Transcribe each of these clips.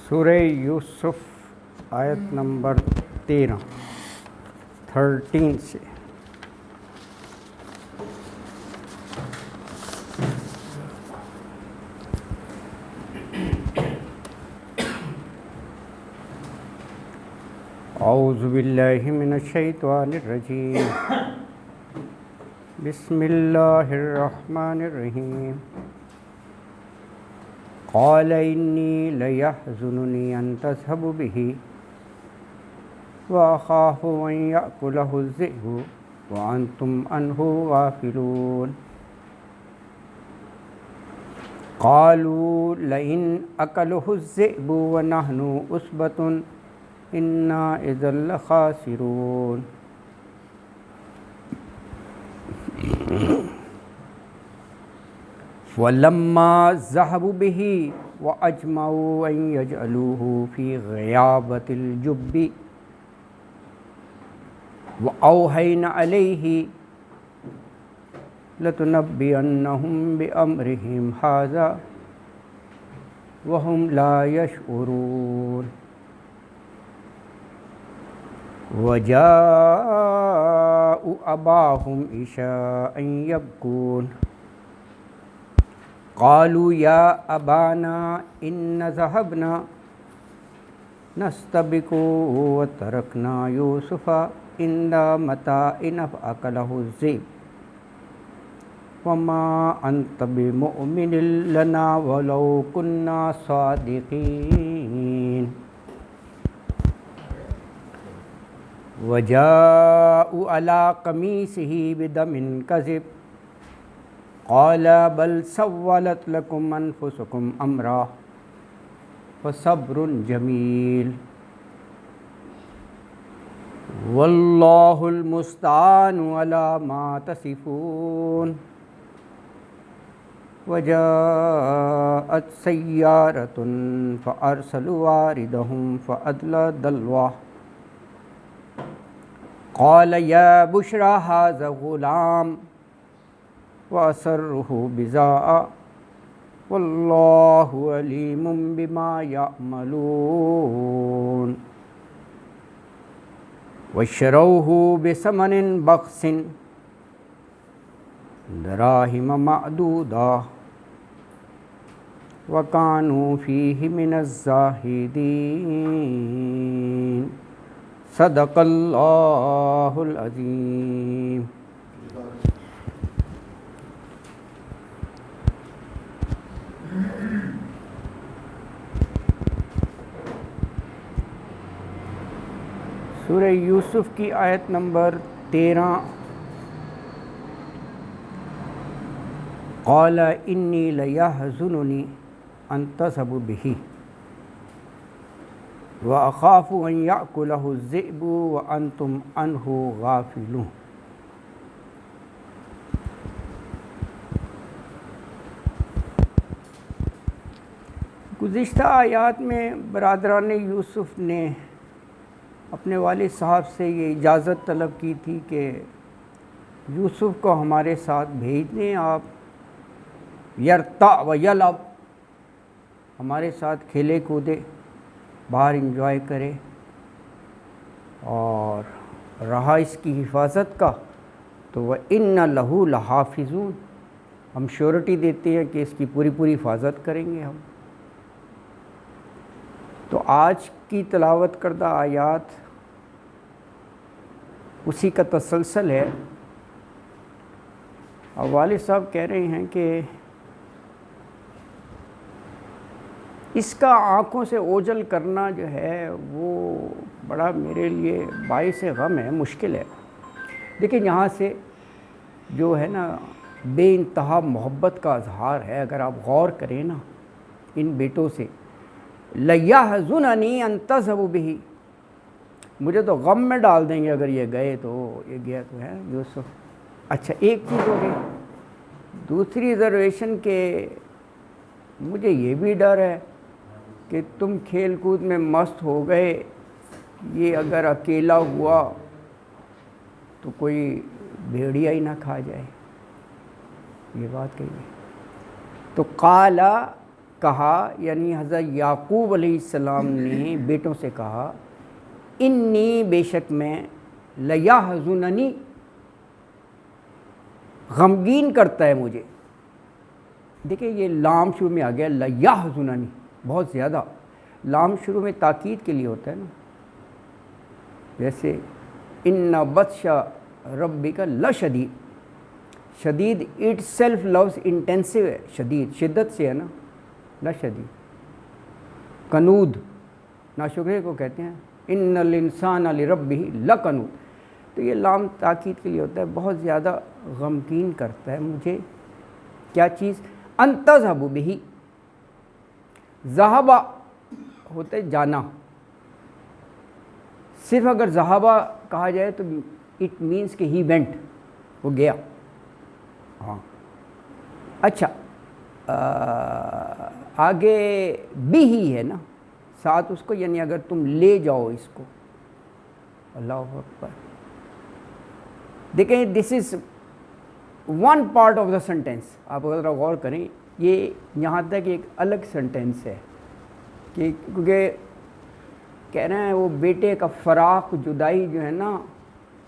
سورہ یوسف آیت نمبر 13 سے اعوذ باللہ من الشیطان الرجیم بسم اللہ الرحمن الرحیم قال انی لیحزننی ان تذهبوا به وأخاف أن يأكله الذئب وأنتم عنه غافلون قالوا لئن أكله الذئب ونحن عصبة إنا إذا لخاسرون ولما ذهبوا به وأجمعوا أن يجعلوه في غيابة الجب وأوحينا عليه لتنبئنهم بأمرهم هذا وهم لا يشعرون وجاءوا أباهم عشاء يبكون قالوا يا أبانا إن ذهبنا نستبق وتركنا يوسف عند متاعنا فأكله الذئب وما أنت بمؤمن لنا ولو كنا صادقين وجاءوا على قميصه بدم كذب قال بل سولت لكم أنفسكم أمرا فصبر جميل والله المستعان على ما تصفون وجاءت سيارة فأرسلوا واردهم فأدلى دلوه قال يا بشرى هذا غلام وأسره بضاعة والله عليم بما يعملون واشتروه بثمن بخس دراهم معدودة وكانوا فيه من الزاهدين صدق اللہ العظیم. سورہ یوسف کی آیت نمبر 13. قال انی لیحزننی ان تذهبوا به وأخاف أن يأكله الذئب وأنتم عنه غافلون. گزشتہ آیات میں برادران یوسف نے اپنے والد صاحب سے یہ اجازت طلب کی تھی کہ یوسف کو ہمارے ساتھ بھیج دیں، آپ یرتع و یلعب، ہمارے ساتھ کھیلے کودے، باہر انجوائے کرے، اور رہا اس کی حفاظت کا تو وَإِنَّ لَهُ لَحَافِظُونَ، ہم شیورٹی دیتے ہیں کہ اس کی پوری حفاظت کریں گے ہم. تو آج کی تلاوت کردہ آیات اسی کا تسلسل ہے. اور والد صاحب کہہ رہے ہیں کہ اس کا آنکھوں سے اوجھل کرنا جو ہے وہ بڑا میرے لیے باعث غم ہے، مشکل ہے. لیکن یہاں سے جو ہے نا بے انتہا محبت کا اظہار ہے. اگر آپ غور کریں نا ان بیٹوں سے، لَيَحْزُنَنِي أَن تَذْهَبُوا بِهِ، مجھے تو غم میں ڈال دیں گے اگر یہ گئے تو، یہ گیا تو ہے یوسف۔ اچھا ایک چیز ہو گئی، دوسری ریزرویشن کہ مجھے یہ بھی ڈر ہے کہ تم کھیل کود میں مست ہو گئے، یہ اگر اکیلا ہوا تو کوئی بھیڑیا ہی نہ کھا جائے، یہ بات کہی ہے۔ تو قالا کہا، یعنی حضرت یعقوب علیہ السلام نے بیٹوں سے کہا، انی بے شک میں، لیحزننی غمگین کرتا ہے مجھے۔ دیکھیں یہ لام شروع میں آ گیا، لیحزننی، بہت زیادہ لام شروع میں تاکید کے لیے ہوتا ہے نا، جیسے ان بطش ربک لشدید، شدید اٹ سیلف لفظ انٹینسو ہے، شدید شدت سے ہے نا، لشدید۔ کنود ناشکرے کو کہتے ہیں، ان الانسان لربہ لکنود، تو یہ لام تاکید کے لیے ہوتا ہے، بہت زیادہ غمگین کرتا ہے مجھے کیا چیز، ان تذهبوا بہ، ذہبا ہوتا ہے جانا، صرف اگر ذہبا کہا جائے تو اٹ مینس کہ ہی وینٹ، وہ گیا۔ ہاں اچھا آگے بھی ہی ہے نا ساتھ اس کو، یعنی اگر تم لے جاؤ اس کو، اللہ اکبر۔ دیکھیں this is one part of the sentence, آپ اگر غور کریں یہ یہاں تک ایک الگ سینٹینس ہے کہ کیونکہ کہہ رہے ہیں وہ بیٹے کا فراق جدائی جو ہے نا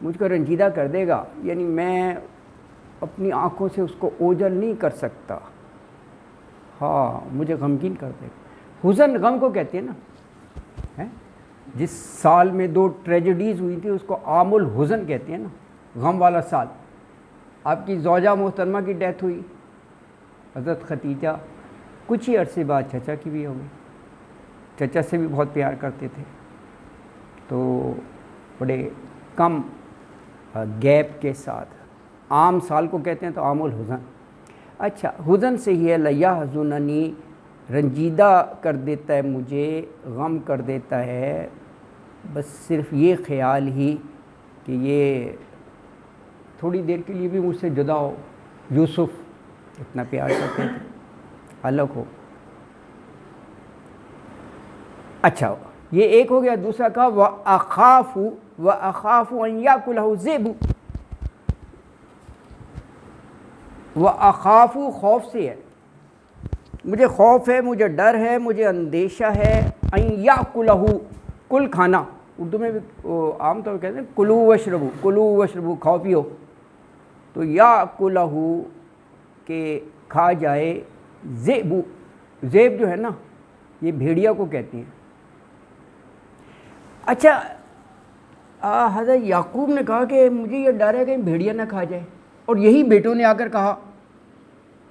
مجھ کو رنجیدہ کر دے گا، یعنی میں اپنی آنکھوں سے اس کو اوجھل نہیں کر سکتا، ہاں مجھے غمگین کر دے گا۔ حزن غم کو کہتے ہیں نا، جس سال میں 2 ٹریجڈیز ہوئی تھی اس کو عام الحزن کہتے ہیں نا، غم والا سال۔ آپ کی زوجہ محترمہ کی ڈیتھ ہوئی، حضرت ختیجہ، کچھ ہی عرصے بعد چچا کی بھی ہو گئی، چچا سے بھی بہت پیار کرتے تھے، تو بڑے کم گیپ کے ساتھ عام سال کو کہتے ہیں تو عام الحزن۔ اچھا حزن سے ہی ہے، لیحزننی رنجیدہ کر دیتا ہے مجھے، غم کر دیتا ہے، بس صرف یہ خیال ہی کہ یہ تھوڑی دیر کے لیے بھی مجھ سے جدا ہو، یوسف اتنا پیار کرتے تھے، الگ ہو۔ اچھا یہ ایک ہو گیا، دوسرا کہا وَأَخَافُ أَن يَأْكُلَهُ الذِّئْبُ، وَأَخَافُ خوف سے ہے، مجھے خوف ہے، مجھے ڈر ہے، مجھے اندیشہ ہے، ان یاکلہ، کل کھانا، اردو میں بھی عام طور پر کہتے ہیں کلو وشربو، کلو وشربو، کھاؤ پیو، تو یاکلہ کہ کھا جائے، ذئب، ذئب جو ہے نا یہ بھیڑیا کو کہتے ہیں۔ اچھا حضرت یعقوب نے کہا کہ مجھے یہ ڈر ہے کہ بھیڑیا نہ کھا جائے، اور یہی بیٹوں نے آ کر کہا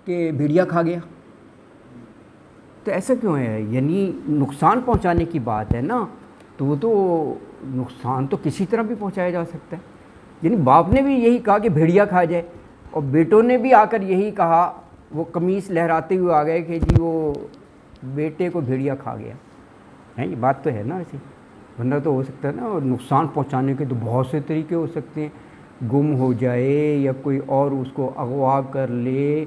کہ بھیڑیا کھا گیا، تو ایسا کیوں ہے؟ یعنی نقصان پہنچانے کی بات ہے نا، تو وہ تو نقصان تو کسی طرح بھی پہنچایا جا سکتا ہے، یعنی باپ نے بھی یہی کہا کہ بھیڑیا کھا جائے، اور بیٹوں نے بھی آ کر یہی کہا، وہ قمیص لہراتے ہوئے آ گئے کہ جی وہ بیٹے کو بھیڑیا کھا گیا ہے، یہ بات تو ہے نا ایسی، ورنہ تو ہو سکتا ہے نا، اور نقصان پہنچانے کے تو بہت سے طریقے ہو سکتے ہیں، گم ہو جائے یا کوئی اور اس کو اغوا کر لے،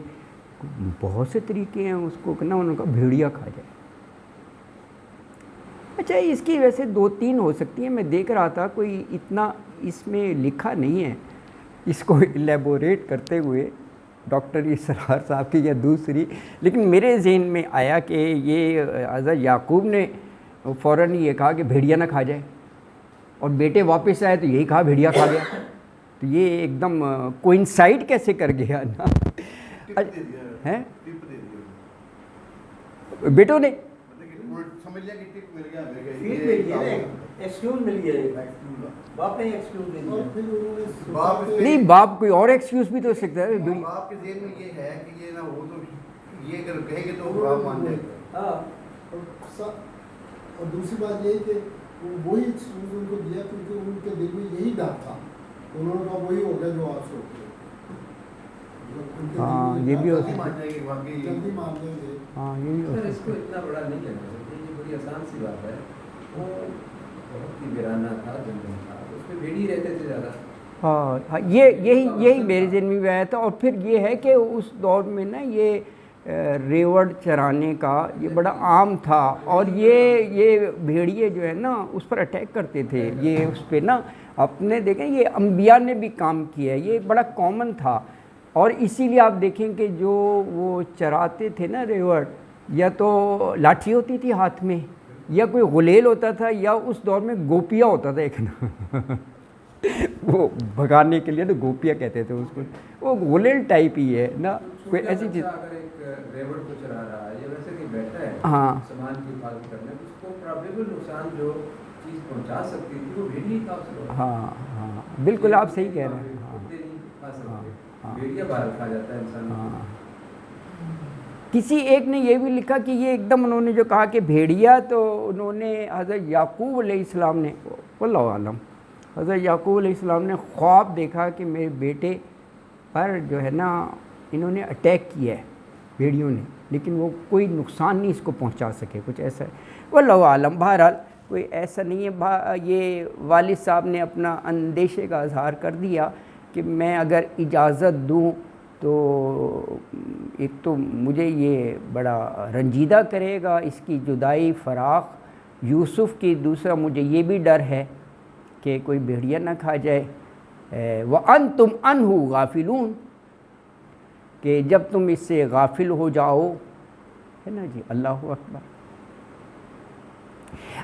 بہت سے طریقے ہیں اس کو نا، انہوں نے کہا بھیڑیا کھا جائے۔ اچھا اس کی ویسے 2-3 ہو سکتی ہیں، میں دیکھ رہا تھا کوئی اتنا اس میں لکھا نہیں ہے، اس کو الیبوریٹ کرتے ہوئے ڈاکٹر اسرار صاحب کی یا دوسری، لیکن میرے ذہن میں آیا کہ یہ حضرت یعقوب نے فوراً یہ کہا کہ بھیڑیا نہ کھا جائے، اور بیٹے واپس آئے تو یہی کہا بھیڑیا کھا گیا، تو یہ ایک دم کوئنسائڈ کیسے کر گیا نا ہے بیٹوں نے نہیں، باپ کوئی اور ایکسکیوز بھی تو ہو سکتا ہے، باپ کے ذہن میں یہ ہے کہ یہ نہ ہو تو یہ اگر کہے گے تو باپ مان جائے گا۔ اور دوسری بات یہ کہ وہی ایکسکیوز ان کو دیا کیونکہ ان کے دل میں یہی ڈر تھا، انہوں نے کہا وہی ہو گیا جو آپ سوچتے ہیں۔ ہاں یہ بھی ہو سکتا ہے، جلدی مان لیں گے۔ ہاں یہ بھی ہو سکتا ہے۔ اس کو اتنا بڑا نہیں لینا چاہیے، یہ بڑی آسان سی بات ہے، وہ بہت ہی ویرانہ تھا، جنگل تھا، اس میں بھیڑی رہتے تھے زیادہ. ہاں ہاں، یہی میرے ذہن میں بھی آیا تھا. اور پھر یہ ہے کہ اس دور میں نا یہ ریوڑ چرانے کا یہ بڑا عام تھا، اور یہ بھیڑیے جو ہے نا اس پر اٹیک کرتے تھے. یہ اس پہ نا اپنے دیکھیں یہ انبیاء نے بھی کام کیا ہے، یہ بڑا کامن تھا. اور اسی لیے آپ دیکھیں کہ جو وہ چراتے تھے نا ریوڑ، یا تو لاٹھی ہوتی تھی ہاتھ میں، یا کوئی غلیل ہوتا تھا، یا اس دور میں گوپیا ہوتا تھا ایک نا وہ بھگانے کے لیے تو گوپیا کہتے تھے اس کو، وہ غلیل ٹائپ ہی ہے نا، کوئی ایسی چیز. اگر ایک ریوڑ کو چلا رہا ہے یا ویسے کہ بیٹھا ہے ہاں سامان کی حفاظت کرنے، اس کو پرابیبل نقصان جو چیز پہنچا سکتی تھی وہ بھیڑی تھا اس کو. ہاں ہاں بالکل آپ صحیح کہہ رہے ہیں. ہاں کتے نہیں کھا ہاں سکتے، بھیڑیا باہر کھا جاتا ہے انسان. ہاں. کسی ایک نے یہ بھی لکھا کہ یہ ایک دم انہوں نے جو کہا کہ بھیڑیا، تو انہوں نے حضرت یعقوب علیہ السلام نے، واللہ عالم، حضرت یعقوب علیہ السلام نے خواب دیکھا کہ میرے بیٹے پر جو ہے نا انہوں نے اٹیک کیا ہے بھیڑیوں نے، لیکن وہ کوئی نقصان نہیں اس کو پہنچا سکے، کچھ ایسا ہے. واللہ عالم. بہرحال کوئی ایسا نہیں ہے. یہ والد صاحب نے اپنا اندیشے کا اظہار کر دیا کہ میں اگر اجازت دوں تو ایک تو مجھے یہ بڑا رنجیدہ کرے گا، اس کی جدائی فراق یوسف کی، دوسرا مجھے یہ بھی ڈر ہے کہ کوئی بھیڑیا نہ کھا جائے. وَأَنْتُمْ عَنْهُ غَافِلُونَ، کہ جب تم اس سے غافل ہو جاؤ، ہے نا جی. اللہ اکبر.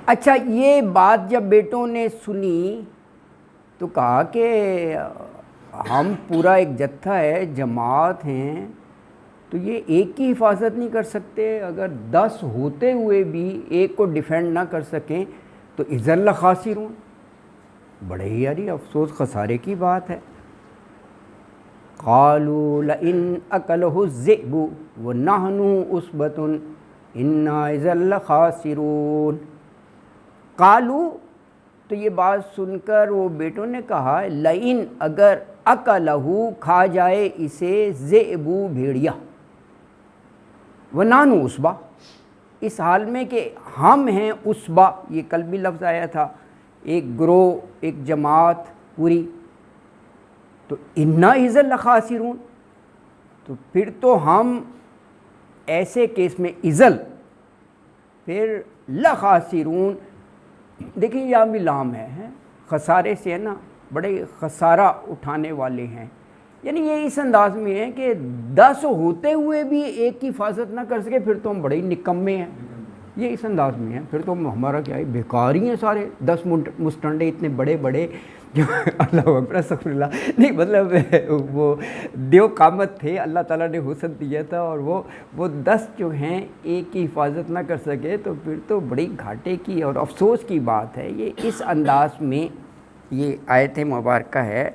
اچھا یہ بات جب بیٹوں نے سنی تو کہا کہ ہم پورا ایک جتھا ہے، جماعت ہیں، تو یہ ایک کی حفاظت نہیں کر سکتے، اگر 10 ہوتے ہوئے بھی ایک کو ڈیفینڈ نہ کر سکیں تو اذا لخاسرون. بڑے ہی یاری افسوس خسارے کی بات ہے. قالوا لئن اکلہ الذئب ونحن عصبۃ انا اذا لخاسرون. قالوا، تو یہ بات سن کر وہ بیٹوں نے کہا لئن، اگر اکلہ کھا جائے اسے ذئب بھیڑیا، ونحن عصبہ، اس حال میں کہ ہم ہیں عصبہ، یہ کل بھی لفظ آیا تھا، ایک گروہ، ایک جماعت پوری، تو انا اذا لخاسرون، تو پھر تو ہم ایسے کیس میں اذل، پھر لخاسرون. دیکھیں یہاں بھی لام ہے، خسارے سے ہے نا، بڑے خسارہ اٹھانے والے ہیں. یعنی یہ اس انداز میں ہے کہ 10 ہوتے ہوئے بھی ایک کی حفاظت نہ کر سکے، پھر تو ہم بڑے ہی نکمے ہیں. یہ اس انداز میں ہے، پھر تو ہمارا کیا ہے، بیکار ہی ہیں سارے. 10 مستنڈے اتنے بڑے بڑے جو اللہ اکبر استغفر اللہ، نہیں مطلب وہ دیو قامت تھے، اللہ تعالیٰ نے حسن دیا تھا، اور وہ 10 جو ہیں ایک کی حفاظت نہ کر سکے، تو پھر تو بڑی گھاٹے کی اور افسوس کی بات ہے. یہ اس انداز میں یہ آیت مبارکہ ہے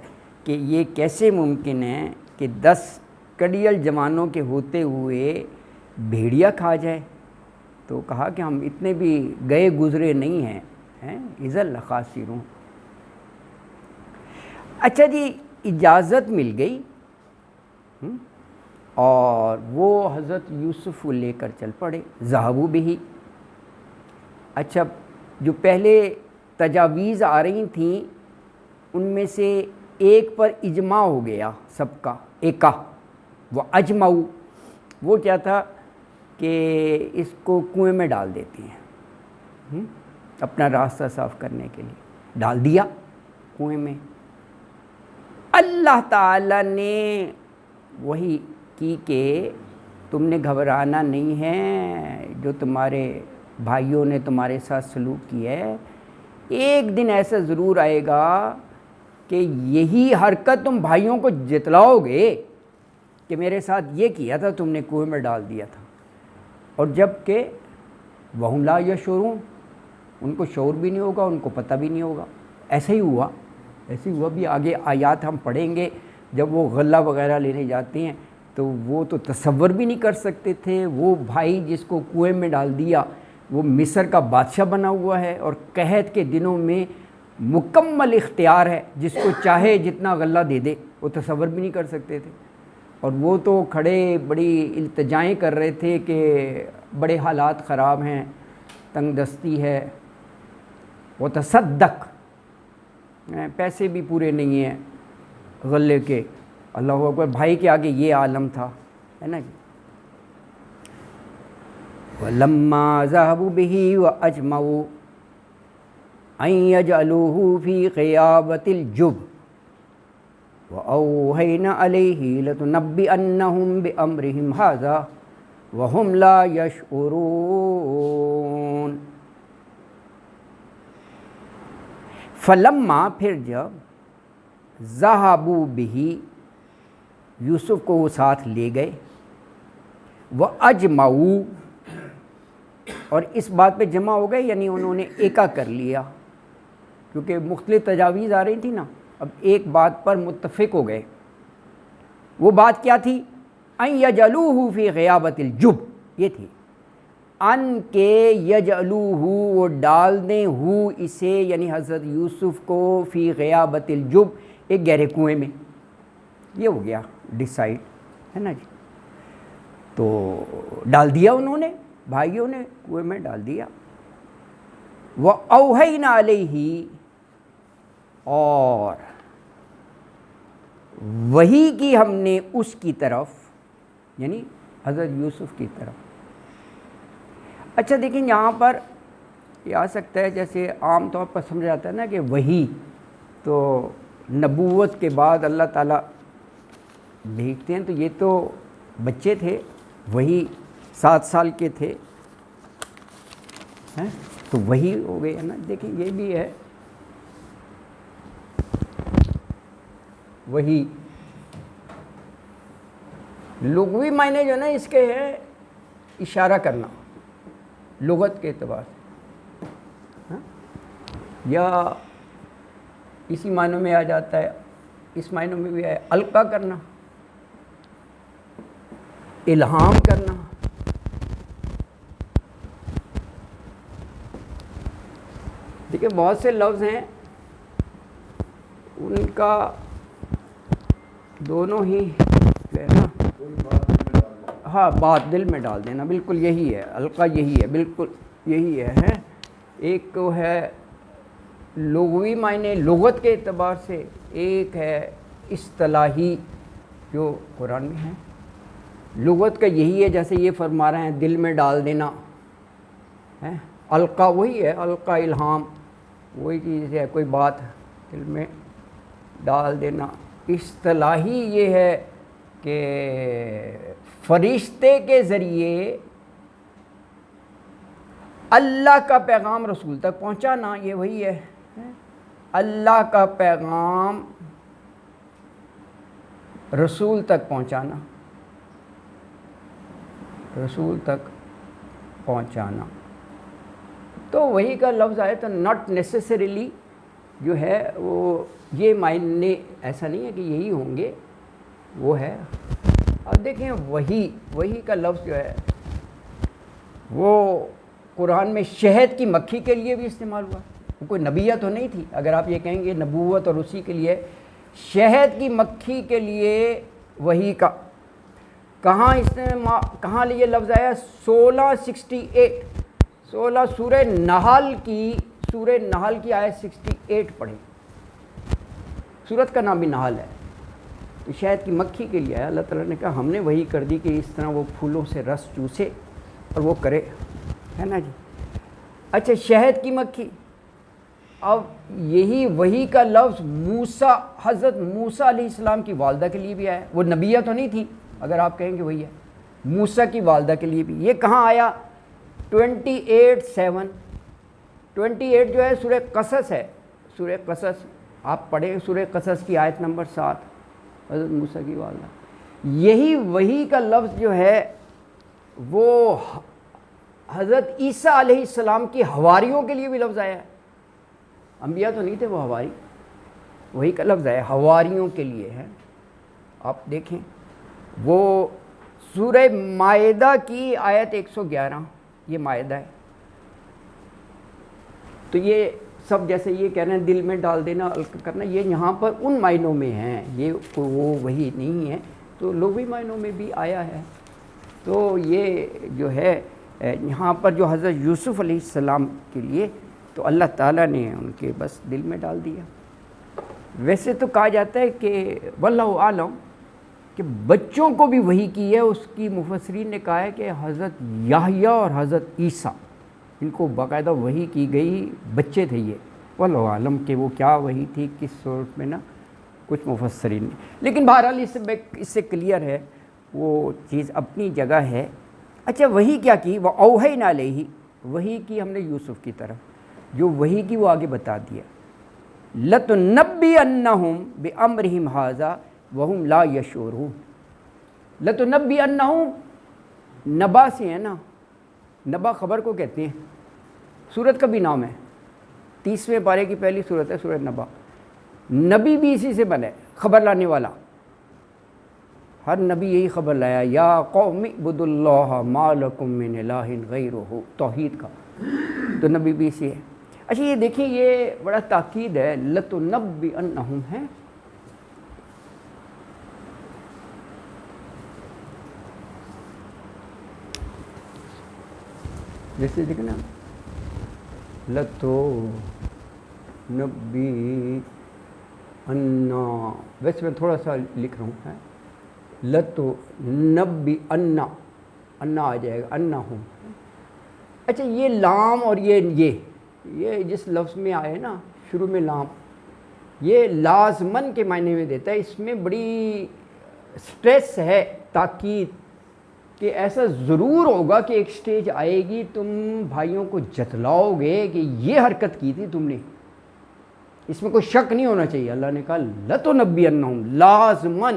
کہ یہ کیسے ممکن ہے کہ 10 کڑیل جوانوں کے ہوتے ہوئے بھیڑیا کھا جائے. تو کہا کہ ہم اتنے بھی گئے گزرے نہیں ہیں، اذا لخاسرون. اچھا جی اجازت مل گئی اور وہ حضرت یوسف کو لے کر چل پڑے. ذہبوا بہ. اچھا جو پہلے تجاویز آ رہی تھیں ان میں سے ایک پر اجماع ہو گیا سب کا، ایکا وہ اجمعوا، وہ کیا تھا کہ اس کو کنویں میں ڈال دیتے ہیں، اپنا راستہ صاف کرنے کے لیے ڈال دیا کنویں میں. اللہ تعالیٰ نے وہی کی کہ تم نے گھبرانا نہیں ہے، جو تمہارے بھائیوں نے تمہارے ساتھ سلوک کیا ہے، ایک دن ایسا ضرور آئے گا کہ یہی حرکت تم بھائیوں کو جتلاؤ گے کہ میرے ساتھ یہ کیا تھا، تم نے کنویں میں ڈال دیا تھا. اور جب کہ وَهُمْ لَا يَشْعُرُونَ، ان کو شعور بھی نہیں ہوگا، ان کو پتہ بھی نہیں ہوگا. ایسا ہی ہوا، ایسے ہی ہوا. بھی آگے آیات ہم پڑھیں گے، جب وہ غلہ وغیرہ لینے جاتے ہیں تو وہ تو تصور بھی نہیں کر سکتے تھے. وہ بھائی جس کو کنویں میں ڈال دیا وہ مصر کا بادشاہ بنا ہوا ہے، اور قحط کے دنوں میں مکمل اختیار ہے، جس کو چاہے جتنا غلہ دے دے. وہ تصور بھی نہیں کر سکتے تھے. اور وہ تو کھڑے بڑی التجائیں کر رہے تھے کہ بڑے حالات خراب ہیں، تنگ دستی ہے. وتصدق، پیسے بھی پورے نہیں ہیں غلے کے، اللہ اکبر، بھائی کے آگے یہ عالم تھا، ہے نا جی. وَلَمَّا ذَهَبُوا بِهِ وَأَجْمَعُوا أَن يَجْعَلُوهُ فِي غِيَابَةِ الْجُبِّ وَأَوْحَيْنَا عَلَيْهِ لَتُنَبِّئَنَّهُم بِأَمْرِهِمْ هَٰذَا وَهُمْ لَا يَشْعُرُونَ. فلما، پھر جب، ذہبوا بہ، یوسف کو وہ ساتھ لے گئے، وَأَجْمَعُوا، اور اس بات پہ جمع ہو گئے یعنی انہوں نے ایکا کر لیا، کیونکہ مختلف تجاویز آ رہی تھی نا، اب ایک بات پر متفق ہو گئے. وہ بات کیا تھی؟ ان یجعلوہ فی غیابۃ الجب، یہ تھی ان کے یجعلوہ، وہ ڈال دیں، ہو اسے یعنی حضرت یوسف کو، فی غیابۃ الجب، ایک گہرے کنویں میں. یہ ہو گیا ڈیسائیڈ، ہے نا جی. تو ڈال دیا انہوں نے، بھائیوں نے کنویں میں ڈال دیا. وَأَوْحَيْنَا عَلَيْهِ، اور وحی کی ہم نے اس کی طرف، یعنی حضرت یوسف کی طرف. اچھا دیکھیں یہاں پر یہ آ سکتا ہے، جیسے عام طور پر سمجھا جاتا ہے نا کہ وحی تو نبوت کے بعد اللہ تعالیٰ بھیجتے ہیں، تو یہ تو بچے تھے، وہی 7 سال کے تھے، تو وہی ہو گئے نا. دیکھیں یہ بھی ہے وہی، لغوی معنی جو نا اس کے ہے اشارہ کرنا لغت کے اعتبار سے، یا اسی معنوں میں آ جاتا ہے، اس معنوں میں بھی ہے القا کرنا، الہام کرنا. دیکھیں بہت سے لفظ ہیں ان کا دونوں ہی جو ہے نا، ہاں بات دل میں ڈال دینا، بالکل یہی ہے القا، یہی ہے، بالکل یہی ہے. ایک تو ہے لغوی معنی لغت کے اعتبار سے، ایک ہے اصطلاحی جو قرآن میں ہے. لغت کا یہی ہے، جیسے یہ فرما رہے ہیں دل میں ڈال دینا ہے، القا وہی ہے، القا الہام وہی چیز ہے، کوئی بات دل میں ڈال دینا. اصطلاحی یہ ہے کہ فرشتے کے ذریعے اللہ کا پیغام رسول تک پہنچانا، یہ وہی ہے، اللہ کا پیغام رسول تک پہنچانا، رسول تک پہنچانا. تو وہی کا لفظ آئے تو ناٹ نیسیسریلی جو ہے وہ یہ معنی ایسا نہیں ہے کہ یہی ہوں گے، وہ ہے. اب دیکھیں وہی کا لفظ جو ہے وہ قرآن میں شہد کی مکھی کے لیے بھی استعمال ہوا. وہ کوئی نبیہ تو نہیں تھی، اگر آپ یہ کہیں گے نبوت اور اسی کے لیے، شہد کی مکھی کے لیے وہی کا کہاں یہ لفظ آیا؟ 16 سورہ نحل کی آیت 68 پڑھیں. سورت کا نام بھی نحل ہے، تو شہد کی مکھی کے لیے اللہ تعالیٰ نے کہا ہم نے وہی کر دی کہ اس طرح وہ پھولوں سے رس چوسے اور وہ کرے، ہے نا جی. اچھا شہد کی مکھی، اب یہی وہی کا لفظ حضرت موسیٰ علیہ السلام کی والدہ کے لیے بھی آیا. وہ نبیہ تو نہیں تھی، اگر آپ کہیں گے وہی ہے، موسیٰ کی والدہ کے لیے بھی. یہ کہاں آیا؟ 28 جو ہے سورہ قصص ہے، سورہ قصص آپ پڑھیں، سورہ قصص کی آیت نمبر 7، حضرت موسیٰ کی والدہ. یہی وہی کا لفظ جو ہے وہ حضرت عیسیٰ علیہ السلام کی حواریوں کے لیے بھی لفظ آیا ہے. انبیاء تو نہیں تھے وہ حواری، وہی کا لفظ ہے حواریوں کے لیے ہے. آپ دیکھیں وہ سورہ مائدہ کی آیت 111، یہ مائدہ ہے. تو یہ سب جیسے یہ کہہ رہے ہیں دل میں ڈال دینا، القا کرنا، یہ یہاں پر ان معنوں میں ہیں، یہ وہ وہی نہیں ہے، تو لغوی معنوں میں بھی آیا ہے. تو یہ جو ہے یہاں پر جو حضرت یوسف علیہ السلام کے لیے، تو تو اللہ تعالیٰ نے ان کے بس دل میں ڈال دیا۔ ویسے تو کہا جاتا ہے کہ واللہ عالم کہ بچوں کو بھی وحی کی ہے، اس کی مفسرین نے کہا ہے کہ حضرت یحییٰ اور حضرت عیسیٰ ان کو باقاعدہ وحی کی گئی، بچے تھے یہ، واللہ عالم کہ وہ کیا وحی تھی کس صورت میں نا، کچھ مفسرین نے، لیکن بہرحال اس سے کلیئر ہے، وہ چیز اپنی جگہ ہے۔ اچھا وحی کیا کی؟ وہ اوحینا الیہ، وحی کی ہم نے یوسف کی طرف، جو وحی کی وہ آگے بتا دیا، لَتُنَبِّئَنَّهُمْ بِأَمْرِهِمْ هَذَا وَهُمْ لَا يَشْعُرُونَ۔ لَتُنَبِّئَنَّهُمْ نبا سے ہے نا، نبا خبر کو کہتے ہیں، سورت کا بھی نام ہے، 30ویں پارے کی پہلی سورت ہے سورت نبا، نبی بھی اسی سے بنا ہے، خبر لانے والا، ہر نبی یہی خبر لایا، یا قوم اعبدوا اللہ ما لکم من الہ غیرہ، توحید کا، تو نبی بھی اسی ہے۔ اچھا یہ دیکھیں، یہ بڑا تاکید ہے، لَتُنَبِّئَنَّهُمْ ہے، جیسے دیکھیں نا، لَتُنَبِّئَنَّ، ویسے میں تھوڑا سا لکھ رہا ہوں، لَتُنَبِّئَنَّ، انا آ جائے گا، انہم۔ اچھا یہ لام اور یہ جس لفظ میں آئے نا شروع میں لام، یہ لازمن کے معنی میں دیتا ہے، اس میں بڑی سٹریس ہے، تاکید، کہ ایسا ضرور ہوگا کہ ایک سٹیج آئے گی تم بھائیوں کو جتلاؤ گے کہ یہ حرکت کی تھی تم نے، اس میں کوئی شک نہیں ہونا چاہیے۔ اللہ نے کہا لَتُنَبِّئَنَّهُمْ، لازمن،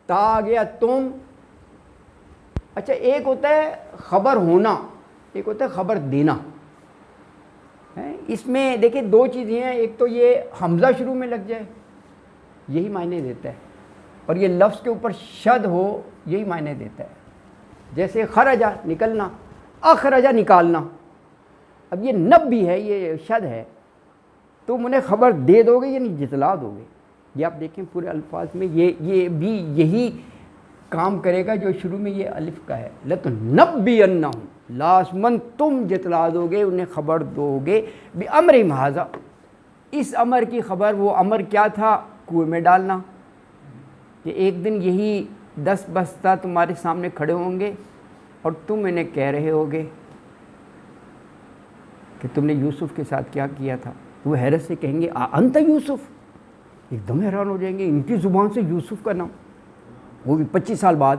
تا آ گیا تم۔ اچھا ایک ہوتا ہے خبر ہونا، ایک ہوتا ہے خبر دینا، اس میں دیکھیں دو چیزیں ہیں، ایک تو یہ حمزہ شروع میں لگ جائے یہی معنی دیتا ہے، اور یہ لفظ کے اوپر شد ہو یہی معنی دیتا ہے، جیسے خرجہ نکلنا، اخرجہ نکالنا، اب یہ نب بھی ہے، یہ شد ہے، تم انہیں خبر دے دو گے یعنی جتلا دو گے، یہ آپ دیکھیں پورے الفاظ میں یہ بھی یہی کام کرے گا جو شروع میں یہ الف کا ہے، لَتُنَبِّئَنَّهُمْ، لازماً تم جتلا دو گے، انہیں خبر دو گے، بِأَمْرِهِمْ هَذَا، اس امر کی خبر، وہ امر کیا تھا؟ کنویں میں ڈالنا، کہ ایک دن یہی 10 بستہ تمہارے سامنے کھڑے ہوں گے اور تم انہیں کہہ رہے ہوگے کہ تم نے یوسف کے ساتھ کیا کیا تھا، وہ حیرت سے کہیں گے انت یوسف، ایک دم حیران ہو جائیں گے، ان کی زبان سے یوسف کا نام، وہ بھی 25 سال بعد،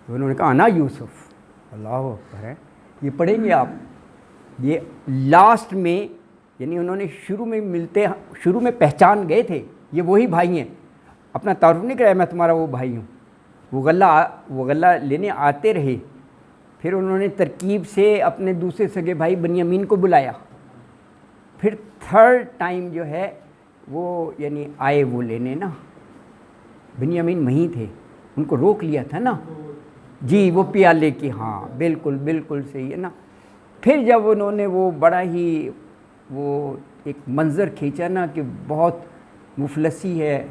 انہوں نے کہا انا یوسف، اللہ اکبر ہے، یہ پڑھیں گے آپ، یہ لاسٹ میں، یعنی انہوں نے شروع میں پہچان گئے تھے، یہ وہی بھائی ہیں، اپنا تعارف نہیں کرایا میں تمہارا وہ بھائی ہوں، وہ غلہ لینے آتے رہے، پھر انہوں نے ترکیب سے اپنے دوسرے سگے بھائی بنیامین کو بلایا، پھر تھرڈ ٹائم جو ہے وہ یعنی آئے وہ لینے نا، بنیامین وہیں تھے، ان کو روک لیا تھا نا، جی وہ پیالے کی، ہاں بالکل بالکل صحیح ہے نا، پھر جب انہوں نے وہ بڑا ہی وہ ایک منظر کھینچا نا کہ بہت مفلسی ہے،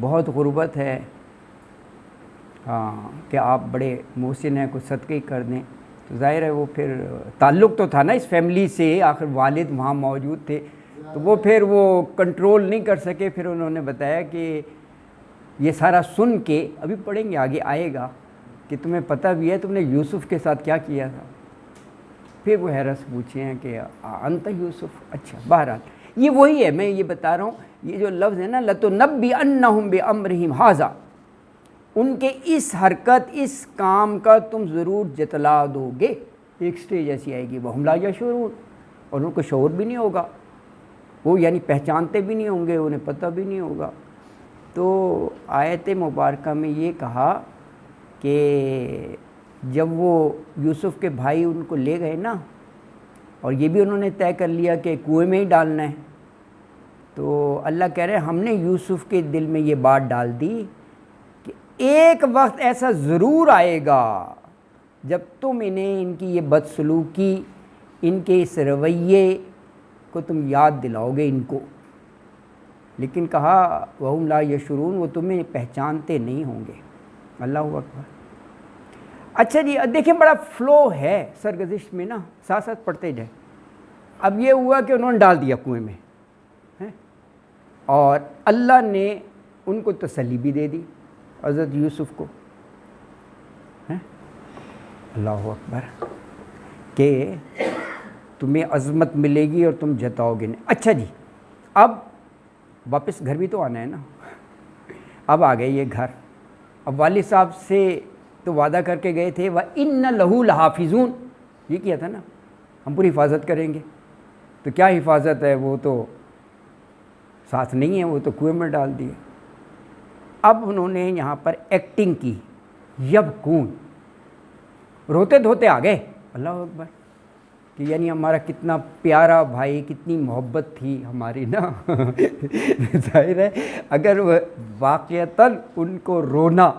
بہت غربت ہے، ہاں کہ آپ بڑے محسن ہیں، کچھ صدقے ہی کر دیں، تو ظاہر ہے وہ پھر تعلق تو تھا نا اس فیملی سے، آخر والد وہاں موجود تھے، تو وہ پھر وہ کنٹرول نہیں کر سکے، پھر انہوں نے بتایا کہ یہ سارا سن کے، ابھی پڑھیں گے آگے آئے گا کہ تمہیں پتہ بھی ہے تم نے یوسف کے ساتھ کیا کیا تھا، پھر وہ حیرت سے پوچھے ہیں کہ انت یوسف، اچھا بہرحال یہ وہی ہے، میں یہ بتا رہا ہوں، یہ جو لفظ ہے نا لَتُنَبِّئَنَّهُمْ بِأَمْرِهِمْ هَذَا، ان کے اس حرکت، اس کام کا تم ضرور جتلا دو گے، ایک سٹیج ایسی آئے گی وَهُمْ لَا يَشْعُرُونَ، اور ان کو شعور بھی نہیں ہوگا، وہ یعنی پہچانتے بھی نہیں ہوں گے، انہیں پتہ بھی نہیں ہوگا۔ تو آیت مبارکہ میں یہ کہا کہ جب وہ یوسف کے بھائی ان کو لے گئے نا، اور یہ بھی انہوں نے طے کر لیا کہ کنویں میں ہی ڈالنا ہے، تو اللہ کہہ رہے ہیں ہم نے یوسف کے دل میں یہ بات ڈال دی کہ ایک وقت ایسا ضرور آئے گا جب تم انہیں ان کی یہ بدسلوکی، ان کے اس رویے کو تم یاد دلاؤ گے ان کو، لیکن کہا وَهُمْ لَا يَشْعُرُونَ، وہ تمہیں پہچانتے نہیں ہوں گے۔ اللہ اکبر۔ اچھا جی دیکھیں بڑا فلو ہے سرگزشت میں نا، ساتھ ساتھ پڑھتے جائیں۔ اب یہ ہوا کہ انہوں نے ڈال دیا کنویں میں، اور اللہ نے ان کو تسلی بھی دے دی حضرت یوسف کو، اللہ اکبر، کہ تمہیں عظمت ملے گی اور تم جتاؤ گے نہیں۔ اچھا جی، اب واپس گھر بھی تو آنا ہے نا، اب آ گئے یہ گھر۔ اب والد صاحب سے تو وعدہ کر کے گئے تھے وَإِنَّ لَهُ لَحَافِظُونَ، یہ کیا تھا نا، ہم پوری حفاظت کریں گے۔ تو کیا حفاظت ہے، وہ تو ساتھ نہیں ہے، وہ تو کنویں میں ڈال دیے۔ اب انہوں نے یہاں پر ایکٹنگ کی، یبکون، روتے دھوتے آ گئے، اللہ اکبر، کہ یعنی ہمارا کتنا پیارا بھائی، کتنی محبت تھی ہماری نا۔ ظاہر ہے اگر واقعتاً ان کو رونا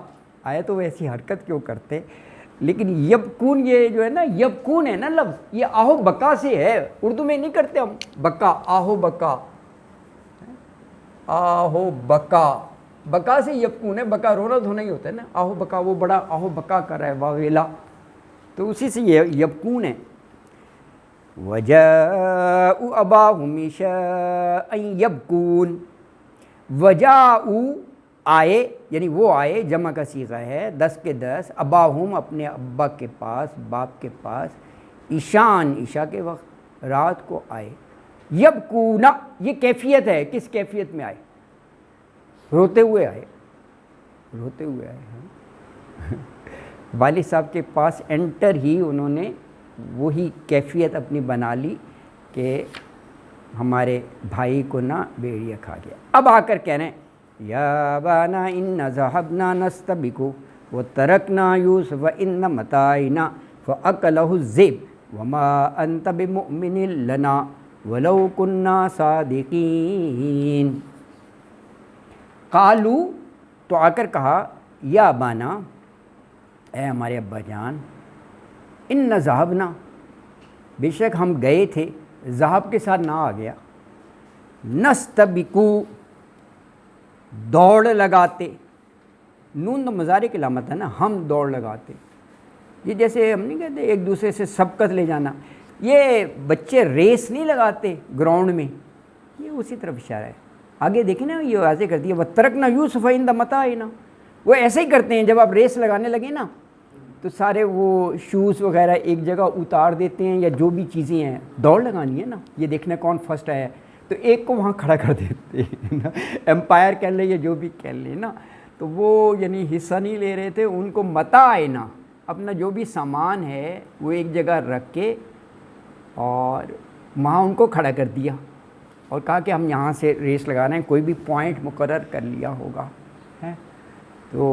آئے تو وہ ایسی حرکت کیوں کرتے، لیکن یبکون، یہ جو ہے نا، یبکون ہے نا لفظ، یہ آہو بکا سے ہے، اردو میں نہیں کرتے ہم بکا، آہو بکا، آہو بکا، بکا سے یبکون ہے، بکا رونا دھونا ہی ہوتا ہے نا، آہو بکا، وہ بڑا آہو بکا کر رہا ہے واویلا، تو اسی سے یہ یبکون ہے۔ وَجَاءُوا أَبَاهُمْ عِشَاءً يَبْكُونَ، وَجَاءُوا، آئے، یعنی وہ آئے، جمع کا صیغہ ہے، 10 کے 10، اباہم، اپنے ابا کے پاس، باپ کے پاس، عشاءً، عشاء کے وقت، رات کو آئے، یبکون، یہ کیفیت ہے، کس کیفیت میں آئے، روتے ہوئے آئے، روتے ہوئے آئے۔ والد صاحب کے پاس انٹر ہی انہوں نے وہی کیفیت اپنی بنا لی کہ ہمارے بھائی کو نہ بھیڑیا کھا گیا۔ اب آ کر کہہ رہے ہیں یا بانا ان ذهبنا نستبق وترکنا یوسف ان متاعنا فاکلہ الذئب وما انت بمؤمن لنا ولو كنا صادقین۔ قالو، تو آ کر کہا، یا بانا، اے ہمارے ابا جان، ان ذهبنا، بے شک ہم گئے تھے، ذہب کے ساتھ نہ آ گیا، نستبقو، دوڑ لگاتے، نون تو مضارع کی علامت ہے نا، ہم دوڑ لگاتے، یہ جیسے ہم نہیں کہتے ایک دوسرے سے سبقت لے جانا، یہ بچے ریس نہیں لگاتے گراؤنڈ میں، یہ اسی طرف اشارہ ہے۔ آگے دیکھیں نا، یہ واضح کر دیا وَتَرَكْنَا يُوسُفَ عِنْدَ مَتَاعِنَا، وہ ایسے ہی کرتے ہیں، جب آپ ریس لگانے لگے نا تو سارے وہ شوز وغیرہ ایک جگہ اتار دیتے ہیں، یا جو بھی چیزیں ہیں، دوڑ لگانی ہے نا، یہ دیکھنا کون فرسٹ آیا ہے، تو ایک کو وہاں کھڑا کر دیتے ہیں نا، امپائر کہہ لیں یا جو بھی کہہ لیں نا، تو وہ یعنی حصہ نہیں لے رہے تھے، ان کو متاعنا، اپنا جو بھی سامان ہے وہ ایک جگہ رکھ کے اور وہاں ان کو کھڑا کر دیا اور کہا کہ ہم یہاں سے ریس لگا رہے ہیں، کوئی بھی پوائنٹ مقرر کر لیا ہوگا ہے۔ تو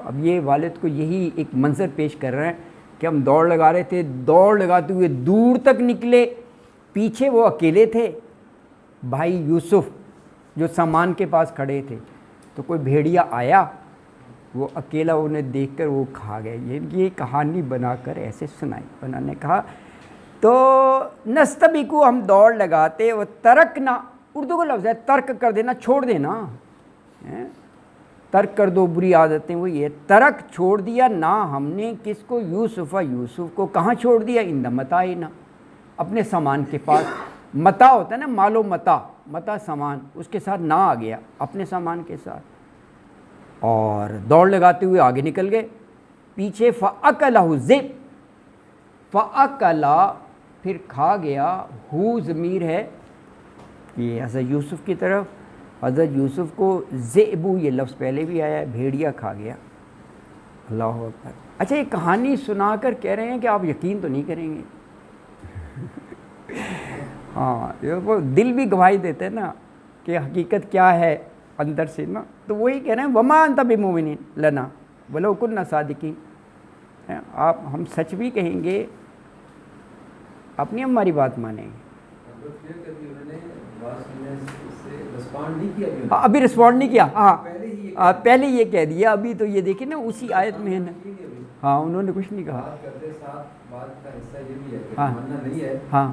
اب یہ والد کو یہی ایک منظر پیش کر رہے ہیں کہ ہم دوڑ لگا رہے تھے، دوڑ لگاتے ہوئے دور تک نکلے، پیچھے وہ اکیلے تھے بھائی یوسف جو سامان کے پاس کھڑے تھے، تو کوئی بھیڑیا آیا، وہ اکیلا انہیں دیکھ کر وہ کھا گئے۔ یہ کہانی بنا کر ایسے سنائی، انہوں نے کہا تو نستبقو، ہم دوڑ لگاتے، وہ ترکنا، اردو کا لفظ ہے ترک کر دینا، چھوڑ دینا، ترک کر دو بری عادتیں، وہ یہ ترک چھوڑ دیا نا ہم نے، کس کو، یوسف کو، کہاں چھوڑ دیا، عند متاعنا، اپنے سامان کے پاس، متا ہوتا ہے نا، مال و متا سامان، اس کے ساتھ نہ آ گیا، اپنے سامان کے ساتھ، اور دوڑ لگاتے ہوئے آگے نکل گئے، پیچھے فَأَكَلَهُ الذِّئْبُ، فَأَكَلَ، پھر کھا گیا، ہو ضمیر ہے یہ حضرت یوسف کی طرف، حضرت یوسف کو ذئب، یہ لفظ پہلے بھی آیا ہے، بھیڑیا کھا گیا، اللہ اکبر۔ اچھا، یہ کہانی سنا کر کہہ رہے ہیں کہ آپ یقین تو نہیں کریں گے، ہاں، وہ دل بھی گواہی دیتے ہیں نا کہ حقیقت کیا ہے اندر سے نا، تو وہی کہہ رہے ہیں وما انت بمؤمن لنا ولو كنا صادقین، آپ ہم سچ بھی کہیں گے، آپ نہیں ہماری بات مانیں گے۔ ابھی رسپونڈ نہیں کیا، ہاں پہلے یہ کہہ دیا، ابھی تو یہ دیکھیں نا اسی آیت میں ہے نا، ہاں انہوں نے کچھ نہیں کہا، ہاں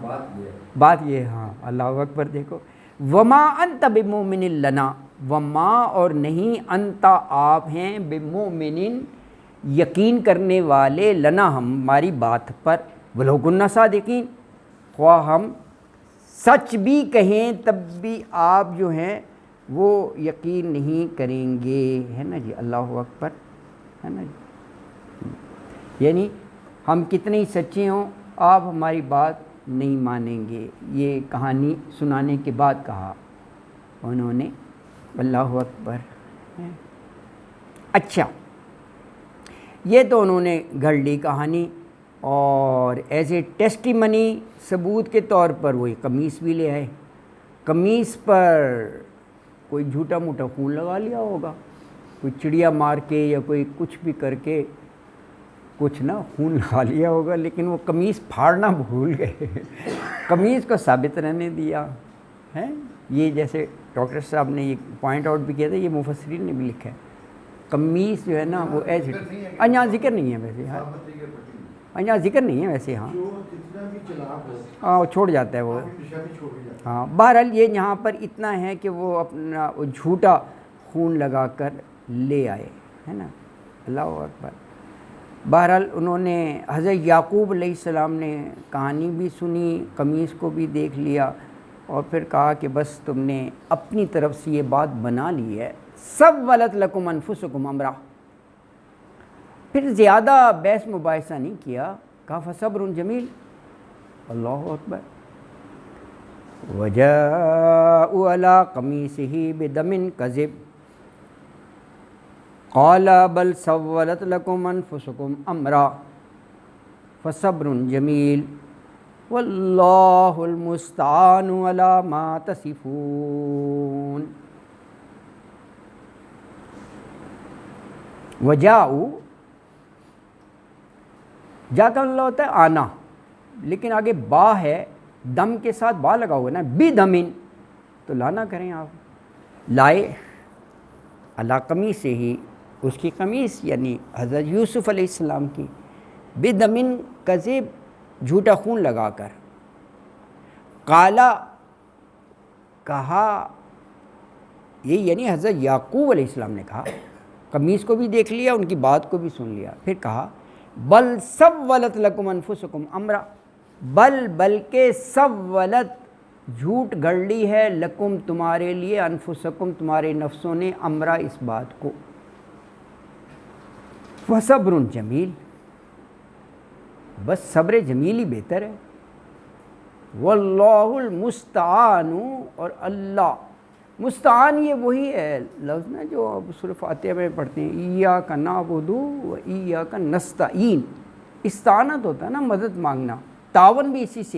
بات یہ، ہاں اللہ اکبر، دیکھو وما انت بمؤمن لنا، وما اور نہیں، انت آپ ہیں، بمؤمن یقین کرنے والے، لنا ہماری بات پر، ولو کنا صادقین، خواہ ہم سچ بھی کہیں تب بھی آپ جو ہیں وہ یقین نہیں کریں گے، ہے نا جی، اللہ اکبر، ہے نا جی، یعنی ہم کتنے ہی سچے ہوں آپ ہماری بات نہیں مانیں گے۔ یہ کہانی سنانے کے بعد کہا انہوں نے، اللہ اکبر۔ اچھا، یہ تو انہوں نے گھڑ لی کہانی، اور ایز اے ٹیسٹی منی، ثبوت کے طور پر وہی قمیص بھی لے آئے۔ قمیص پر کوئی جھوٹا موٹا خون لگا لیا ہوگا، کوئی چڑیا مار کے یا کوئی کچھ بھی کر کے کچھ نا خون لگا لیا ہوگا، لیکن وہ قمیص پھاڑنا بھول گئے، قمیص کو ثابت رہنے دیا ہے۔ یہ جیسے ڈاکٹر صاحب نے یہ پوائنٹ آؤٹ بھی کیا تھا، یہ مفسرین نے بھی لکھا ہے، قمیص جو ہے نا وہ ایز یہاں ذکر نہیں ہے ویسے، ہاں یہاں ذکر نہیں ہے ویسے، ہاں جو کتنا بھی چلاک ہو ہاں وہ چھوڑ جاتا ہے وہ، نشہ بھی چھوڑ ہی جاتا ہاں بہرحال یہ یہاں پر اتنا ہے کہ وہ اپنا وہ جھوٹا خون لگا کر لے آئے، ہے نا، اللہ اکبر۔ بہرحال انہوں نے حضرت یعقوب علیہ السلام نے کہانی بھی سنی، قمیص کو بھی دیکھ لیا، اور پھر کہا کہ بس تم نے اپنی طرف سے یہ بات بنا لی ہے، سولت لکم انفسکم امرا، پھر زیادہ بحث مباحثہ نہیں کیا، کہا فصبر جمیل، اللہ اکبر۔ وجاءوا علی قمیصہ بدم کذب قال بل سولت لکم انفسکم امرا فصبر جمیل واللہ المستعان علی ما تصفون۔ وجاؤ، جا کا اللہ ہوتا ہے آنا، لیکن آگے با ہے، دم کے ساتھ با لگا ہوا نا، بی دمن، تو لانا کریں آپ، لائے علی قمیص سے ہی، اس کی قمیص یعنی حضرت یوسف علیہ السلام کی، بی دمن کذب، جھوٹا خون لگا کر، قالا، کہا، یہ یعنی حضرت یعقوب علیہ السلام نے کہا، قمیص کو بھی دیکھ لیا، ان کی بات کو بھی سن لیا، پھر کہا بل سولت لکم انفسکم امرا، بلکہ سولت، جھوٹ گھڑ لی ہے، لکم تمہارے لیے، انفسکم تمہارے نفسوں نے، امرا اس بات کو، فصبر جمیل، بس صبر جمیل ہی بہتر ہے، واللہ المستعان، اور اللہ مستعان، یہ وہی ہے لفظ نا جو اب سورہ فاتحہ میں پڑھتے ہیں، ایاک نعبد و ایاک نستعین، استعانت ہوتا ہے نا مدد مانگنا، تعاون بھی اسی سے ہے۔